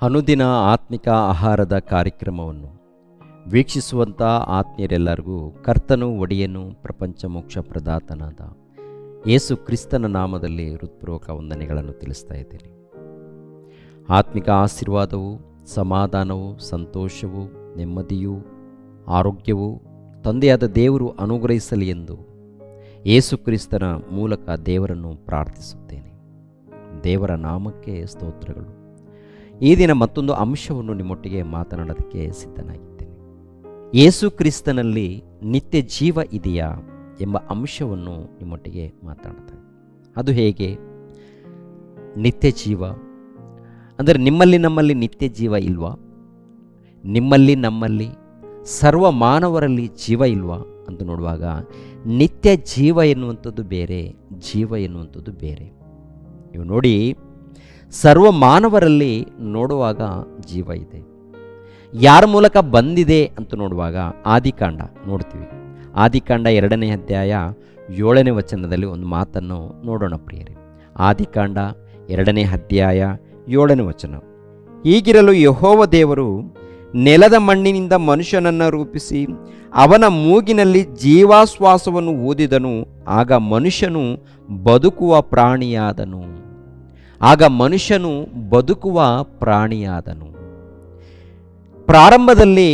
ಅನುದಿನ ಆತ್ಮಿಕ ಆಹಾರದ ಕಾರ್ಯಕ್ರಮವನ್ನು ವೀಕ್ಷಿಸುವಂಥ ಆತ್ಮೀಯರೆಲ್ಲರಿಗೂ ಕರ್ತನು ಒಡೆಯನು ಪ್ರಪಂಚ ಮೋಕ್ಷ ಪ್ರದಾತನಾದ ಯೇಸು ಕ್ರಿಸ್ತನ ನಾಮದಲ್ಲಿ ಹೃತ್ಪೂರ್ವಕ ವಂದನೆಗಳನ್ನು ತಿಳಿಸ್ತಾ ಇದ್ದೇನೆ. ಆತ್ಮಿಕ ಆಶೀರ್ವಾದವು, ಸಮಾಧಾನವು, ಸಂತೋಷವು, ನೆಮ್ಮದಿಯು, ಆರೋಗ್ಯವು ತಂದೆಯಾದ ದೇವರು ಅನುಗ್ರಹಿಸಲಿ ಎಂದು ಯೇಸು ಕ್ರಿಸ್ತನ ಮೂಲಕ ದೇವರನ್ನು ಪ್ರಾರ್ಥಿಸುತ್ತೇನೆ. ದೇವರ ನಾಮಕ್ಕೆ ಸ್ತೋತ್ರಗಳು. ಈ ದಿನ ಮತ್ತೊಂದು ಅಂಶವನ್ನು ನಿಮ್ಮೊಟ್ಟಿಗೆ ಮಾತನಾಡೋದಕ್ಕೆ ಸಿದ್ಧನಾಗಿದ್ದೇನೆ. ಯೇಸು ಕ್ರಿಸ್ತನಲ್ಲಿ ನಿತ್ಯ ಜೀವ ಇದೆಯಾ ಎಂಬ ಅಂಶವನ್ನು ನಿಮ್ಮೊಟ್ಟಿಗೆ ಮಾತನಾಡ್ತಾ ಇದ್ದೇನೆ. ಅದು ಹೇಗೆ? ನಿತ್ಯ ಜೀವ ಅಂದರೆ ನಮ್ಮಲ್ಲಿ ನಿತ್ಯ ಜೀವ ಇಲ್ವಾ? ನಮ್ಮಲ್ಲಿ ಸರ್ವ ಮಾನವರಲ್ಲಿ ಜೀವ ಇಲ್ವಾ ಅಂತ ನೋಡುವಾಗ ನಿತ್ಯ ಜೀವ ಎನ್ನುವಂಥದ್ದು ಬೇರೆ, ಜೀವ ಎನ್ನುವಂಥದ್ದು ಬೇರೆ. ನೀವು ನೋಡಿ, ಸರ್ವ ಮಾನವರಲ್ಲಿ ನೋಡುವಾಗ ಜೀವ ಇದೆ. ಯಾರ ಮೂಲಕ ಬಂದಿದೆ ಅಂತ ನೋಡುವಾಗ ಆದಿಕಾಂಡ ನೋಡ್ತೀವಿ. ಆದಿಕಾಂಡ 2ನೇ ಅಧ್ಯಾಯ 7ನೇ ವಚನದಲ್ಲಿ ಒಂದು ಮಾತನ್ನು ನೋಡೋಣ ಪ್ರಿಯರೇ. ಆದಿಕಾಂಡ 2ನೇ ಅಧ್ಯಾಯ 7ನೇ ವಚನ. ಹೀಗಿರಲು ಯೆಹೋವ ದೇವರು ನೆಲದ ಮಣ್ಣಿನಿಂದ ಮನುಷ್ಯನನ್ನು ರೂಪಿಸಿ ಅವನ ಮೂಗಿನಲ್ಲಿ ಜೀವಾಶ್ವಾಸವನ್ನು ಊದಿದನು. ಆಗ ಮನುಷ್ಯನು ಬದುಕುವ ಪ್ರಾಣಿಯಾದನು. ಪ್ರಾರಂಭದಲ್ಲಿ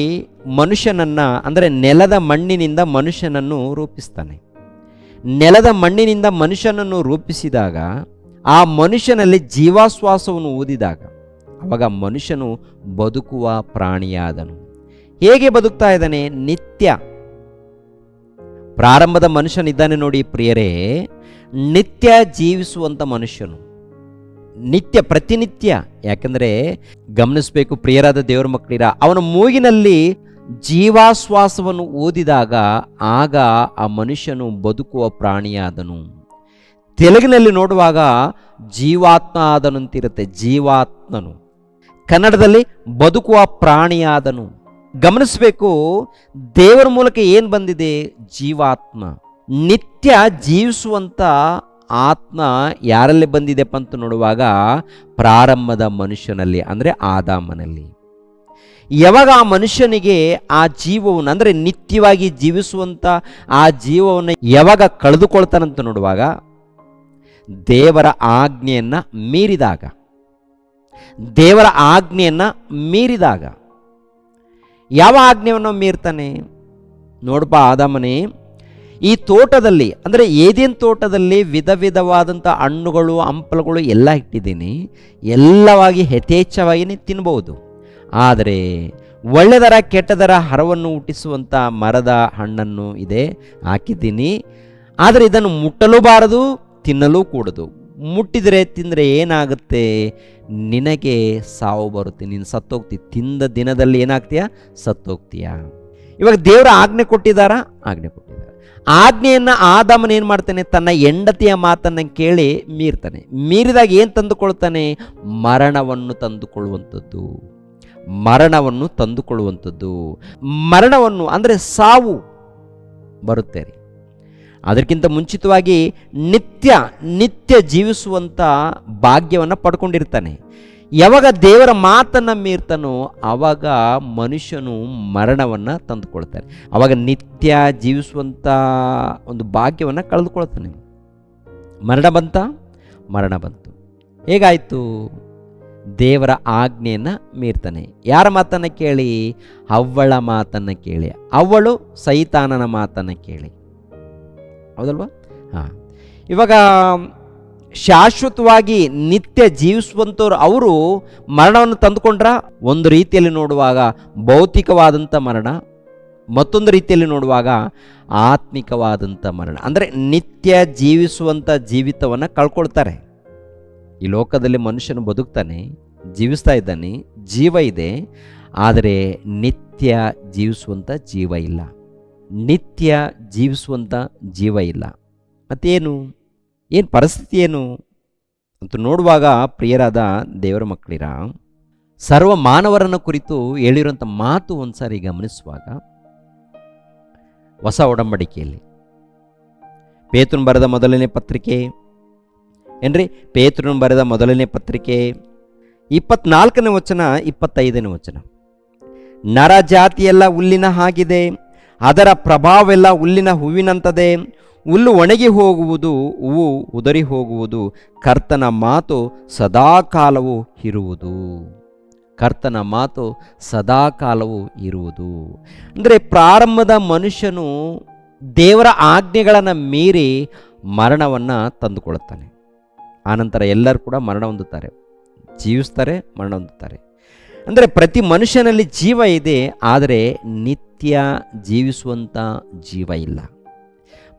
ಮನುಷ್ಯನನ್ನು ಅಂದರೆ ನೆಲದ ಮಣ್ಣಿನಿಂದ ಮನುಷ್ಯನನ್ನು ರೂಪಿಸ್ತಾನೆ. ನೆಲದ ಮಣ್ಣಿನಿಂದ ಮನುಷ್ಯನನ್ನು ರೂಪಿಸಿದಾಗ ಆ ಮನುಷ್ಯನಲ್ಲಿ ಜೀವಾಶ್ವಾಸವನ್ನು ಊದಿದಾಗ ಆವಾಗ ಮನುಷ್ಯನು ಬದುಕುವ ಪ್ರಾಣಿಯಾದನು. ಹೇಗೆ ಬದುಕ್ತಾ ಇದ್ದಾನೆ? ನಿತ್ಯ. ಪ್ರಾರಂಭದ ಮನುಷ್ಯನಿದ್ದಾನೆ ನೋಡಿ ಪ್ರಿಯರೇ, ನಿತ್ಯ ಜೀವಿಸುವಂಥ ಮನುಷ್ಯನು, ನಿತ್ಯ, ಪ್ರತಿನಿತ್ಯ. ಯಾಕಂದರೆ ಗಮನಿಸಬೇಕು ಪ್ರಿಯರಾದ ದೇವರ ಮಕ್ಕಳಿರ, ಅವನ ಮೂಗಿನಲ್ಲಿ ಜೀವಾಶ್ವಾಸವನ್ನು ಊದಿದಾಗ ಆಗ ಆ ಮನುಷ್ಯನು ಬದುಕುವ ಪ್ರಾಣಿಯಾದನು. ತೆಲುಗಿನಲ್ಲಿ ನೋಡುವಾಗ ಜೀವಾತ್ಮ ಆದನು ಅಂತಿರುತ್ತೆ, ಜೀವಾತ್ಮನು. ಕನ್ನಡದಲ್ಲಿ ಬದುಕುವ ಪ್ರಾಣಿಯಾದನು. ಗಮನಿಸಬೇಕು, ದೇವರ ಮೂಲಕ ಏನು ಬಂದಿದೆ? ಜೀವಾತ್ಮ. ನಿತ್ಯ ಜೀವಿಸುವಂಥ ಆತ್ಮ ಯಾರಲ್ಲಿ ಬಂದಿದೆಪ್ಪ ಅಂತ ನೋಡುವಾಗ ಪ್ರಾರಂಭದ ಮನುಷ್ಯನಲ್ಲಿ ಅಂದರೆ ಆದಾಮನಲ್ಲಿ. ಯಾವಾಗ ಆ ಮನುಷ್ಯನಿಗೆ ಆ ಜೀವವನ್ನು ಅಂದರೆ ನಿತ್ಯವಾಗಿ ಜೀವಿಸುವಂಥ ಆ ಜೀವವನ್ನು ಯಾವಾಗ ಕಳೆದುಕೊಳ್ತಾನಂತ ನೋಡುವಾಗ ದೇವರ ಆಜ್ಞೆಯನ್ನು ಮೀರಿದಾಗ. ಯಾವ ಆಜ್ಞೆಯನ್ನು ಮೀರ್ತಾನೆ? ನೋಡಪ್ಪ ಆದಾಮನೇ, ಈ ತೋಟದಲ್ಲಿ ಅಂದರೆ ಏದೇನು ತೋಟದಲ್ಲಿ ವಿಧ ವಿಧವಾದಂಥ ಹಣ್ಣುಗಳು, ಹಂಪಲುಗಳು ಎಲ್ಲ ಇಟ್ಟಿದ್ದೀನಿ, ಎಲ್ಲವಾಗಿ ಯಥೇಚ್ಛವಾಗಿ ತಿನ್ಬೋದು. ಆದರೆ ಒಳ್ಳೆದರ ಕೆಟ್ಟದರ ಹರವನ್ನು ಹುಟ್ಟಿಸುವಂಥ ಮರದ ಹಣ್ಣನ್ನು ಹಾಕಿದ್ದೀನಿ. ಆದರೆ ಇದನ್ನು ಮುಟ್ಟಲೂ ಬಾರದು, ತಿನ್ನಲೂ ಕೂಡದು. ಮುಟ್ಟಿದರೆ ತಿಂದರೆ ಏನಾಗುತ್ತೆ? ನಿನಗೆ ಸಾವು ಬರುತ್ತೆ, ನೀನು ಸತ್ತೋಗ್ತೀಯ. ತಿಂದ ದಿನದಲ್ಲಿ ಏನಾಗ್ತೀಯ? ಸತ್ತೋಗ್ತೀಯ. ಇವಾಗ ದೇವರ ಆಜ್ಞೆ ಕೊಟ್ಟಿದ್ದಾರಾ? ಆಜ್ಞೆ ಕೊಟ್ಟಿದ್ದಾರೆ. ಆಜ್ಞೆಯನ್ನು ಆದಾಮನ ಏನು ಮಾಡ್ತಾನೆ? ತನ್ನ ಹೆಂಡತಿಯ ಮಾತನ್ನು ಕೇಳಿ ಮೀರ್ತಾನೆ. ಮೀರಿದಾಗ ಏನು ತಂದುಕೊಳ್ತಾನೆ? ಮರಣವನ್ನು ತಂದುಕೊಳ್ಳುವಂಥದ್ದು. ಮರಣವನ್ನು ಅಂದರೆ ಸಾವು ಬರುತ್ತೆ. ಅದಕ್ಕಿಂತ ಮುಂಚಿತವಾಗಿ ನಿತ್ಯ ಜೀವಿಸುವಂಥ ಭಾಗ್ಯವನ್ನು ಪಡ್ಕೊಂಡಿರ್ತಾನೆ. ಯಾವಾಗ ದೇವರ ಮಾತನ್ನು ಮೀರ್ತಾನೋ ಆವಾಗ ಮನುಷ್ಯನು ಮರಣವನ್ನು ತಂದುಕೊಳ್ತಾನೆ. ಆವಾಗ ನಿತ್ಯ ಜೀವಿಸುವಂಥ ಒಂದು ಭಾಗ್ಯವನ್ನು ಕಳೆದುಕೊಳ್ತಾನೆ. ಮರಣ ಬಂತು. ಹೇಗಾಯಿತು? ದೇವರ ಆಜ್ಞೆಯನ್ನು ಮೀರ್ತಾನೆ. ಯಾರ ಮಾತನ್ನು ಕೇಳಿ? ಅವ್ವಳ ಮಾತನ್ನು ಕೇಳಿ. ಅವ್ವಳು ಸೈತಾನನ ಮಾತನ್ನು ಕೇಳಿ. ಹೌದಲ್ವಾ? ಇವಾಗ ಶಾಶ್ವತವಾಗಿ ನಿತ್ಯ ಜೀವಿಸುವಂಥವ್ರು ಅವರು ಮರಣವನ್ನು ತಂದುಕೊಂಡ್ರ? ಒಂದು ರೀತಿಯಲ್ಲಿ ನೋಡುವಾಗ ಭೌತಿಕವಾದಂಥ ಮರಣ, ಮತ್ತೊಂದು ರೀತಿಯಲ್ಲಿ ನೋಡುವಾಗ ಆತ್ಮಿಕವಾದಂಥ ಮರಣ. ಅಂದರೆ ನಿತ್ಯ ಜೀವಿಸುವಂಥ ಜೀವಿತವನ್ನು ಕಳ್ಕೊಳ್ತಾರೆ. ಈ ಲೋಕದಲ್ಲಿ ಮನುಷ್ಯನು ಬದುಕ್ತಾನೆ, ಜೀವಿಸ್ತಾ ಇದ್ದಾನೆ, ಜೀವ ಇದೆ. ಆದರೆ ನಿತ್ಯ ಜೀವಿಸುವಂಥ ಜೀವ ಇಲ್ಲ. ಮತ್ತೇನು ಪರಿಸ್ಥಿತಿ ಏನು ಅಂತ ನೋಡುವಾಗ ಪ್ರಿಯರಾದ ದೇವರ ಮಕ್ಕಳಿರ, ಸರ್ವ ಮಾನವರನ್ನು ಕುರಿತು ಹೇಳಿರುವಂಥ ಮಾತು ಒಂದ್ಸಾರಿ ಗಮನಿಸುವಾಗ ಹೊಸ ಒಡಂಬಡಿಕೆಯಲ್ಲಿ ಪೇತ್ರನು ಬರೆದ ಮೊದಲನೇ ಪತ್ರಿಕೆ 24ನೇ ವಚನ, 25ನೇ ವಚನ. ನರ ಜಾತಿಯೆಲ್ಲ ಹುಲ್ಲಿನ ಹಾಗಿದೆ, ಅದರ ಪ್ರಭಾವವೆಲ್ಲ ಹುಲ್ಲಿನ ಹೂವಿನಂಥದೇ. ಹುಲ್ಲು ಒಣಗಿ ಹೋಗುವುದು, ಹೂವು ಉದರಿ ಹೋಗುವುದು, ಕರ್ತನ ಮಾತು ಸದಾಕಾಲವೂ ಇರುವುದು. ಕರ್ತನ ಮಾತು ಸದಾಕಾಲವೂ ಇರುವುದು. ಅಂದರೆ ಪ್ರಾರಂಭದ ಮನುಷ್ಯನು ದೇವರ ಆಜ್ಞೆಗಳನ್ನು ಮೀರಿ ಮರಣವನ್ನು ತಂದುಕೊಳ್ಳುತ್ತಾನೆ. ಆನಂತರ ಎಲ್ಲರೂ ಕೂಡ ಮರಣ ಹೊಂದುತ್ತಾರೆ, ಜೀವಿಸ್ತಾರೆ, ಮರಣ ಹೊಂದುತ್ತಾರೆ. ಅಂದರೆ ಪ್ರತಿ ಮನುಷ್ಯನಲ್ಲಿ ಜೀವ ಇದೆ, ಆದರೆ ನಿತ್ಯ ಜೀವಿಸುವಂಥ ಜೀವ ಇಲ್ಲ.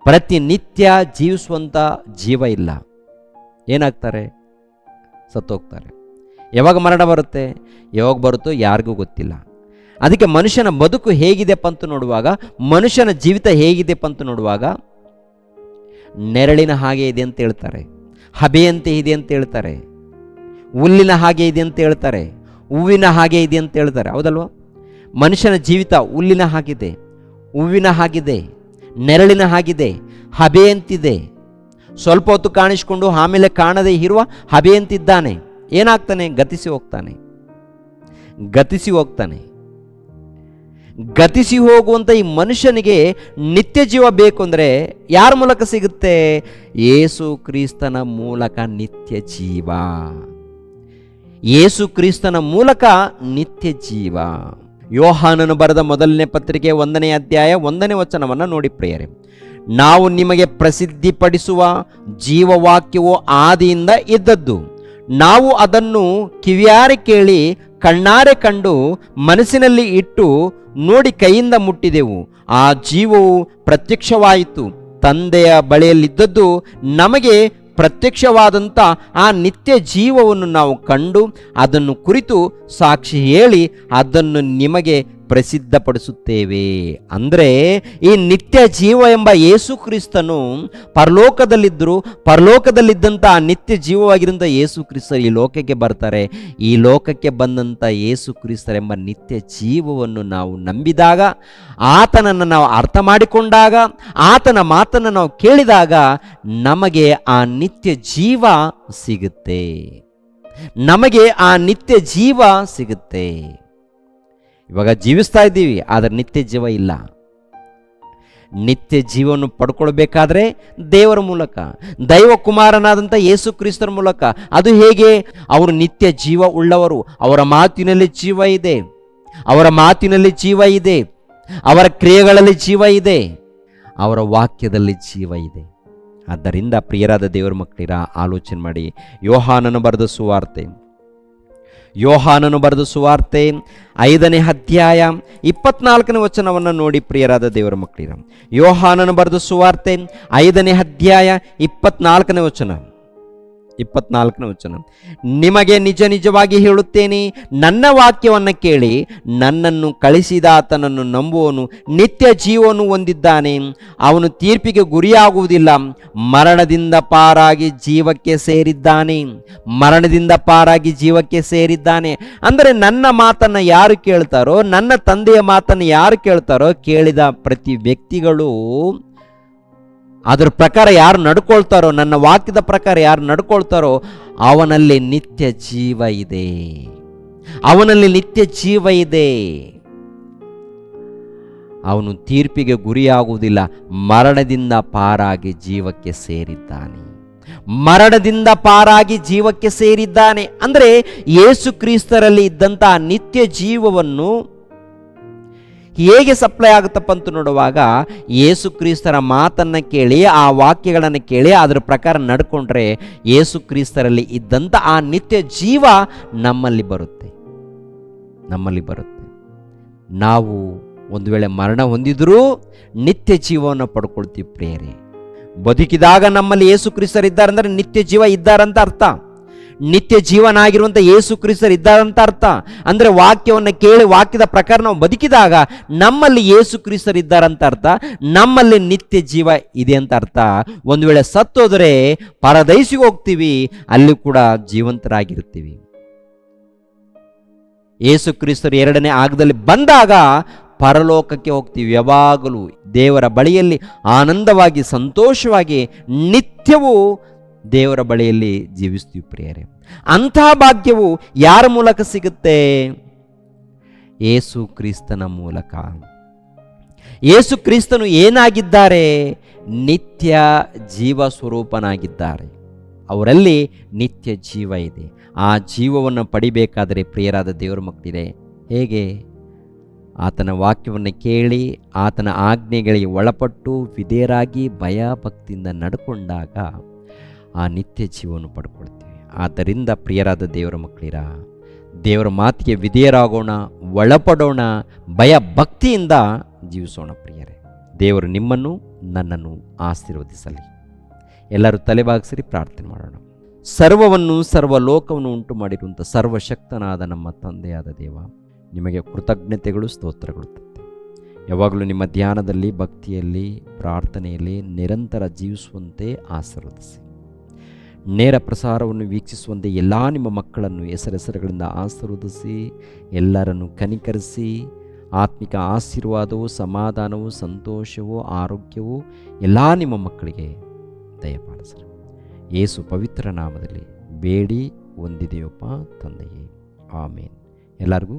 ಪ್ರತಿನಿತ್ಯ ಜೀವಿಸುವಂಥ ಜೀವ ಇಲ್ಲ. ಏನಾಗ್ತಾರೆ? ಸತ್ತೋಗ್ತಾರೆ. ಯಾವಾಗ ಮರಣ ಬರುತ್ತೆ, ಯಾವಾಗ ಬರುತ್ತೋ ಯಾರಿಗೂ ಗೊತ್ತಿಲ್ಲ. ಅದಕ್ಕೆ ಮನುಷ್ಯನ ಬದುಕು ಹೇಗಿದೆಪ್ಪ ಅಂತ ನೋಡುವಾಗ, ಮನುಷ್ಯನ ಜೀವಿತ ಹೇಗಿದೆಪ್ಪ ಅಂತ ನೋಡುವಾಗ, ನೆರಳಿನ ಹಾಗೆ ಇದೆ ಅಂತ ಹೇಳ್ತಾರೆ, ಹಬೆಯಂತೆ ಇದೆ ಅಂತ ಹೇಳ್ತಾರೆ, ಹುಲ್ಲಿನ ಹಾಗೆ ಇದೆ ಅಂತ ಹೇಳ್ತಾರೆ, ಹೂವಿನ ಹಾಗೆ ಇದೆ ಅಂತ ಹೇಳ್ತಾರೆ. ಹೌದಲ್ವ? ಮನುಷ್ಯನ ಜೀವಿತ ಹುಲ್ಲಿನ ಹಾಗಿದೆ, ಹೂವಿನ ಹಾಗಿದೆ, ನೆರಳಿನ ಹಾಗಿದೆ, ಹಬೆಯಂತಿದೆ. ಸ್ವಲ್ಪ ಹೊತ್ತು ಕಾಣಿಸಿಕೊಂಡು ಆಮೇಲೆ ಕಾಣದೇ ಇರುವ ಹಬೆಯಂತಿದ್ದಾನೆ. ಏನಾಗ್ತಾನೆ? ಗತಿಸಿ ಹೋಗ್ತಾನೆ, ಗತಿಸಿ ಹೋಗ್ತಾನೆ. ಗತಿಸಿ ಹೋಗುವಂಥ ಈ ಮನುಷ್ಯನಿಗೆ ನಿತ್ಯ ಜೀವ ಬೇಕು ಅಂದರೆ ಯಾರ ಮೂಲಕ ಸಿಗುತ್ತೆ? ಯೇಸು ಕ್ರಿಸ್ತನ ಮೂಲಕ ನಿತ್ಯ ಜೀವ. ಯೇಸು ಕ್ರಿಸ್ತನ ಮೂಲಕ ನಿತ್ಯ ಜೀವ. ಯೋಹಾನನು ಬರೆದ ಮೊದಲನೇ ಪತ್ರಿಕೆ 1ನೇ ಅಧ್ಯಾಯ 1ನೇ ವಚನವನ್ನು ನೋಡಿ ಪ್ರಿಯರೇ. ನಾವು ನಿಮಗೆ ಪ್ರಸಿದ್ಧಿಪಡಿಸುವ ಜೀವವಾಕ್ಯವು ಆದಿಯಿಂದ ಇದ್ದದ್ದು. ನಾವು ಅದನ್ನು ಕಿವಿಯಾರೆ ಕೇಳಿ, ಕಣ್ಣಾರೆ ಕಂಡು, ಮನಸ್ಸಿನಲ್ಲಿ ಇಟ್ಟು ನೋಡಿ ಕೈಯಿಂದ ಮುಟ್ಟಿದೆವು. ಆ ಜೀವವು ಪ್ರತ್ಯಕ್ಷವಾಯಿತು. ತಂದೆಯ ಬಳಿಯಲ್ಲಿದ್ದದ್ದು ನಮಗೆ ಪ್ರತ್ಯಕ್ಷವಾದಂಥ ಆ ನಿತ್ಯ ಜೀವವನ್ನು ನಾವು ಕಂಡು ಅದನ್ನು ಕುರಿತು ಸಾಕ್ಷಿ ಹೇಳಿ ಅದನ್ನು ನಿಮಗೆ ಪ್ರಸಿದ್ಧಪಡಿಸುತ್ತೇವೆ. ಅಂದರೆ ಈ ನಿತ್ಯ ಜೀವ ಎಂಬ ಯೇಸು ಕ್ರಿಸ್ತನು ಪರಲೋಕದಲ್ಲಿದ್ದರು. ಪರಲೋಕದಲ್ಲಿದ್ದಂಥ ಆ ನಿತ್ಯ ಜೀವವಾಗಿರುವಂಥ ಯೇಸು ಕ್ರಿಸ್ತರು ಈ ಲೋಕಕ್ಕೆ ಬರ್ತಾರೆ. ಈ ಲೋಕಕ್ಕೆ ಬಂದಂಥ ಯೇಸು ಕ್ರಿಸ್ತರೆಂಬ ನಿತ್ಯ ಜೀವವನ್ನು ನಾವು ನಂಬಿದಾಗ, ಆತನನ್ನು ನಾವು ಅರ್ಥ ಮಾಡಿಕೊಂಡಾಗ, ಆತನ ಮಾತನ್ನು ನಾವು ಕೇಳಿದಾಗ ನಮಗೆ ಆ ನಿತ್ಯ ಜೀವ ಸಿಗುತ್ತೆ. ನಮಗೆ ಆ ನಿತ್ಯ ಜೀವ ಸಿಗುತ್ತೆ. ಇವಾಗ ಜೀವಿಸ್ತಾ ಇದ್ದೀವಿ, ಆದರೆ ನಿತ್ಯ ಜೀವ ಇಲ್ಲ. ನಿತ್ಯ ಜೀವವನ್ನು ಪಡ್ಕೊಳ್ಬೇಕಾದ್ರೆ ದೇವರ ಮೂಲಕ, ದೈವ ಕುಮಾರನಾದಂಥ ಯೇಸು ಕ್ರಿಸ್ತರ ಮೂಲಕ. ಅದು ಹೇಗೆ? ಅವರು ನಿತ್ಯ ಜೀವ ಉಳ್ಳವರು. ಅವರ ಮಾತಿನಲ್ಲಿ ಜೀವ ಇದೆ, ಅವರ ಮಾತಿನಲ್ಲಿ ಜೀವ ಇದೆ, ಅವರ ಕ್ರಿಯೆಗಳಲ್ಲಿ ಜೀವ ಇದೆ, ಅವರ ವಾಕ್ಯದಲ್ಲಿ ಜೀವ ಇದೆ. ಆದ್ದರಿಂದ ಪ್ರಿಯರಾದ ದೇವರ ಮಕ್ಕಳಿರ, ಆಲೋಚನೆ ಮಾಡಿ. ಯೋಹಾನನು ಬರೆದ ಸುವಾರ್ತೆ, ಯೋಹಾನನು ಬರೆದ ಸುವಾರ್ತೆ 5ನೇ ಅಧ್ಯಾಯ 24ನೇ ವಚನವನ್ನು ನೋಡಿ ಪ್ರಿಯರಾದ ದೇವರ ಮಕ್ಕಳಿರ. ಯೋಹಾನನು ಬರೆದ ಸುವಾರ್ತೆ 5ನೇ ಅಧ್ಯಾಯ 24ನೇ ವಚನ. ನಿಮಗೆ ನಿಜ ನಿಜವಾಗಿ ಹೇಳುತ್ತೇನೆ, ನನ್ನ ವಾಕ್ಯವನ್ನು ಕೇಳಿ ನನ್ನನ್ನು ಕಳಿಸಿದ ಆತನನ್ನು ನಂಬುವನು ನಿತ್ಯ ಜೀವವನ್ನು ಹೊಂದಿದ್ದಾನೆ. ಅವನು ತೀರ್ಪಿಗೆ ಗುರಿಯಾಗುವುದಿಲ್ಲ, ಮರಣದಿಂದ ಪಾರಾಗಿ ಜೀವಕ್ಕೆ ಸೇರಿದ್ದಾನೆ. ಮರಣದಿಂದ ಪಾರಾಗಿ ಜೀವಕ್ಕೆ ಸೇರಿದ್ದಾನೆ ಅಂದರೆ ನನ್ನ ಮಾತನ್ನು ಯಾರು ಕೇಳ್ತಾರೋ, ನನ್ನ ತಂದೆಯ ಮಾತನ್ನು ಯಾರು ಕೇಳ್ತಾರೋ, ಕೇಳಿದ ಪ್ರತಿ ವ್ಯಕ್ತಿಗಳು ಅದರ ಪ್ರಕಾರ ಯಾರು ನಡ್ಕೊಳ್ತಾರೋ, ನನ್ನ ವಾಕ್ಯದ ಪ್ರಕಾರ ಯಾರು ನಡ್ಕೊಳ್ತಾರೋ ಅವನಲ್ಲಿ ನಿತ್ಯ ಜೀವ ಇದೆ. ಅವನಲ್ಲಿ ನಿತ್ಯ ಜೀವ ಇದೆ. ಅವನು ತೀರ್ಪಿಗೆ ಗುರಿಯಾಗುವುದಿಲ್ಲ, ಮರಣದಿಂದ ಪಾರಾಗಿ ಜೀವಕ್ಕೆ ಸೇರಿದ್ದಾನೆ. ಮರಣದಿಂದ ಪಾರಾಗಿ ಜೀವಕ್ಕೆ ಸೇರಿದ್ದಾನೆ ಅಂದರೆ ಯೇಸು ಕ್ರಿಸ್ತರಲ್ಲಿ ಇದ್ದಂಥ ನಿತ್ಯ ಜೀವವನ್ನು ಹೇಗೆ ಸಪ್ಲೈ ಆಗುತ್ತಪ್ಪ ಅಂತ ನೋಡುವಾಗ, ಯೇಸು ಕ್ರಿಸ್ತರ ಮಾತನ್ನು ಕೇಳಿ, ಆ ವಾಕ್ಯಗಳನ್ನು ಕೇಳಿ ಅದರ ಪ್ರಕಾರ ನಡ್ಕೊಂಡ್ರೆ ಯೇಸು ಕ್ರಿಸ್ತರಲ್ಲಿ ಇದ್ದಂಥ ಆ ನಿತ್ಯ ಜೀವ ನಮ್ಮಲ್ಲಿ ಬರುತ್ತೆ. ನಾವು ಒಂದು ವೇಳೆ ಮರಣ ಹೊಂದಿದ್ರೂ ನಿತ್ಯ ಜೀವವನ್ನು ಪಡ್ಕೊಳ್ತೀವಿ ಪ್ರಿಯರೇ. ಬದುಕಿದಾಗ ನಮ್ಮಲ್ಲಿ ಯೇಸು ಕ್ರಿಸ್ತರಿದ್ದಾರೆ ಅಂದರೆ ನಿತ್ಯ ಜೀವ ಇದ್ದಾರಂತ ಅರ್ಥ. ನಿತ್ಯ ಜೀವನಾಗಿರುವಂಥ ಯೇಸು ಕ್ರಿಸ್ತರು ಇದ್ದಾರಂತ ಅರ್ಥ. ಅಂದರೆ ವಾಕ್ಯವನ್ನು ಕೇಳಿ ವಾಕ್ಯದ ಪ್ರಕಾರ ನಾವು ಬದುಕಿದಾಗ ನಮ್ಮಲ್ಲಿ ಯೇಸು ಕ್ರಿಸ್ತರು ಇದ್ದಾರಂತ ಅರ್ಥ, ನಮ್ಮಲ್ಲಿ ನಿತ್ಯ ಜೀವ ಇದೆ ಅಂತ ಅರ್ಥ. ಒಂದು ವೇಳೆ ಸತ್ತೋದರೆ ಪರದೈಸಿಗೆ ಹೋಗ್ತೀವಿ, ಅಲ್ಲಿ ಕೂಡ ಜೀವಂತರಾಗಿರ್ತೀವಿ. ಯೇಸು ಕ್ರಿಸ್ತರು ಎರಡನೇ ಆಗದಲ್ಲಿ ಬಂದಾಗ ಪರಲೋಕಕ್ಕೆ ಹೋಗ್ತೀವಿ. ಯಾವಾಗಲೂ ದೇವರ ಬಳಿಯಲ್ಲಿ ಆನಂದವಾಗಿ ಸಂತೋಷವಾಗಿ ನಿತ್ಯವೂ ದೇವರ ಬಳಿಯಲ್ಲಿ ಜೀವಿಸ್ತೀವಿ ಪ್ರಿಯರೇ. ಅಂಥ ಭಾಗ್ಯವು ಯಾರ ಮೂಲಕ ಸಿಗುತ್ತೆ? ಯೇಸು ಕ್ರಿಸ್ತನ ಮೂಲಕ. ಯೇಸು ಕ್ರಿಸ್ತನು ಏನಾಗಿದ್ದಾರೆ? ನಿತ್ಯ ಜೀವ ಸ್ವರೂಪನಾಗಿದ್ದಾರೆ. ಅವರಲ್ಲಿ ನಿತ್ಯ ಜೀವ ಇದೆ. ಆ ಜೀವವನ್ನು ಪಡಿಬೇಕಾದರೆ ಪ್ರಿಯರಾದ ದೇವರ ಮಕ್ಕಳಿದೆ ಹೇಗೆ? ಆತನ ವಾಕ್ಯವನ್ನು ಕೇಳಿ ಆತನ ಆಜ್ಞೆಗಳಿಗೆ ಒಳಪಟ್ಟು ವಿಧೇಯರಾಗಿ ಭಯ ಭಕ್ತಿಯಿಂದ ನಡ್ಕೊಂಡಾಗ ಆ ನಿತ್ಯ ಜೀವವನ್ನು ಪಡ್ಕೊಳ್ತೀವಿ. ಆದ್ದರಿಂದ ಪ್ರಿಯರಾದ ದೇವರ ಮಕ್ಕಳಿರ, ದೇವರ ಮಾತಿಗೆ ವಿಧೇಯರಾಗೋಣ, ಒಳಪಡೋಣ, ಭಯ ಭಕ್ತಿಯಿಂದ ಜೀವಿಸೋಣ ಪ್ರಿಯರೇ. ದೇವರು ನಿಮ್ಮನ್ನು ನನ್ನನ್ನು ಆಶೀರ್ವದಿಸಲಿ. ಎಲ್ಲರೂ ತಲೆಬಾಗಿಸಿರಿ, ಪ್ರಾರ್ಥನೆ ಮಾಡೋಣ. ಸರ್ವವನ್ನು ಸರ್ವಲೋಕವನ್ನು ಉಂಟು ಮಾಡಿರುವಂಥ ಸರ್ವಶಕ್ತನಾದ ನಮ್ಮ ತಂದೆಯಾದ ದೇವ, ನಿಮಗೆ ಕೃತಜ್ಞತೆಗಳು, ಸ್ತೋತ್ರಗಳು ತಂದೆ. ಯಾವಾಗಲೂ ನಿಮ್ಮ ಧ್ಯಾನದಲ್ಲಿ, ಭಕ್ತಿಯಲ್ಲಿ, ಪ್ರಾರ್ಥನೆಯಲ್ಲಿ ನಿರಂತರ ಜೀವಿಸುವಂತೆ ಆಶೀರ್ವದಿಸಿ. ನೇರ ಪ್ರಸಾರವನ್ನು ವೀಕ್ಷಿಸುವಂತೆ ಎಲ್ಲ ನಿಮ್ಮ ಮಕ್ಕಳನ್ನು ಹೆಸರುಗಳಿಂದ ಆಶೀರ್ವದಿಸಿ, ಎಲ್ಲರನ್ನು ಕನಿಕರಿಸಿ, ಆತ್ಮಿಕ ಆಶೀರ್ವಾದವು, ಸಮಾಧಾನವು, ಸಂತೋಷವು, ಆರೋಗ್ಯವು ಎಲ್ಲ ನಿಮ್ಮ ಮಕ್ಕಳಿಗೆ ದಯಪಾಲಿಸಲಿ. ಯೇಸು ಪವಿತ್ರ ನಾಮದಲ್ಲಿ ಬೇಡಿ ಹೊಂದಿದೆಯಪ್ಪ ತಂದೆಯೇ, ಆಮೇನ್. ಎಲ್ಲರಿಗೂ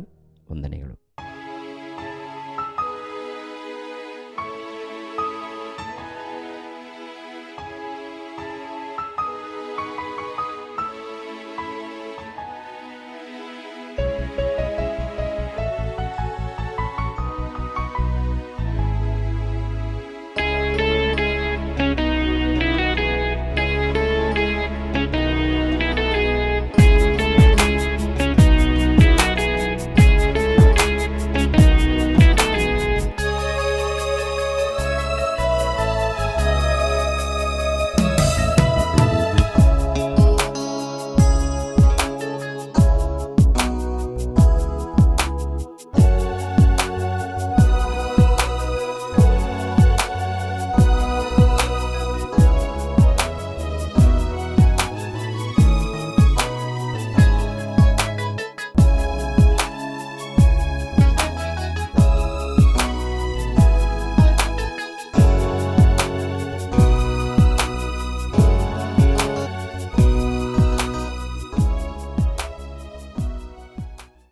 ವಂದನೆಗಳು.